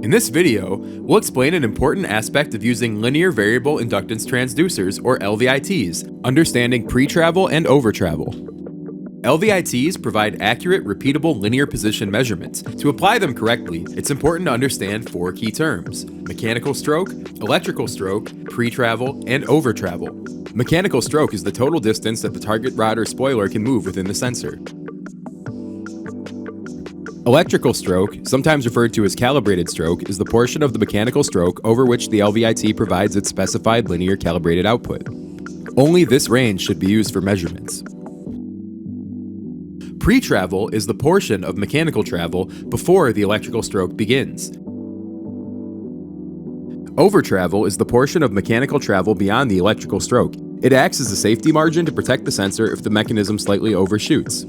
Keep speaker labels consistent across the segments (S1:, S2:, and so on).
S1: In this video, we'll explain an important aspect of using Linear Variable Inductance Transducers, or LVITs, understanding pretravel and overtravel. LVITs provide accurate, repeatable linear position measurements. To apply them correctly, it's important to understand four key terms: mechanical stroke, electrical stroke, pretravel, and overtravel. Mechanical stroke is the total distance that the target rod or spoiler can move within the sensor. Electrical stroke, sometimes referred to as calibrated stroke, is the portion of the mechanical stroke over which the LVIT provides its specified linear calibrated output. Only this range should be used for measurements. Pretravel is the portion of mechanical travel before the electrical stroke begins. Overtravel is the portion of mechanical travel beyond the electrical stroke. It acts as a safety margin to protect the sensor if the mechanism slightly overshoots.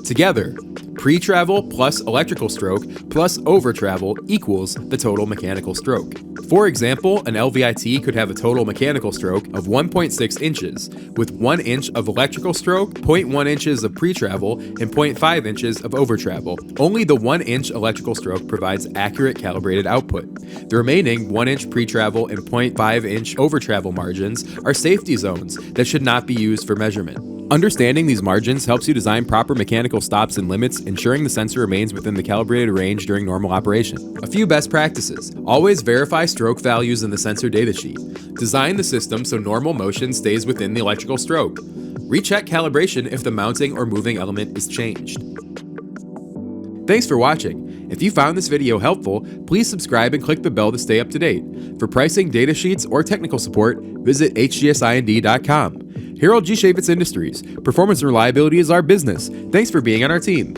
S1: Together, pretravel plus electrical stroke plus overtravel equals the total mechanical stroke. For example, an LVIT could have a total mechanical stroke of 1.6 inches, with 1 inch of electrical stroke, 0.1 inches of pretravel, and 0.5 inches of overtravel. Only the 1 inch electrical stroke provides accurate calibrated output. The remaining 1 inch pretravel and 0.5 inch overtravel margins are safety zones that should not be used for measurement. Understanding these margins helps you design proper mechanical stops and limits, ensuring the sensor remains within the calibrated range during normal operation. A few best practices: always verify stroke values in the sensor datasheet. Design the system so normal motion stays within the electrical stroke. Recheck calibration if the mounting or moving element is changed. Thanks for watching. If you found this video helpful, please subscribe and click the bell to stay up to date. For pricing, datasheets, or technical support, visit hgsind.com. Schaevitz Industries. Performance and reliability is our business. Thanks for being on our team.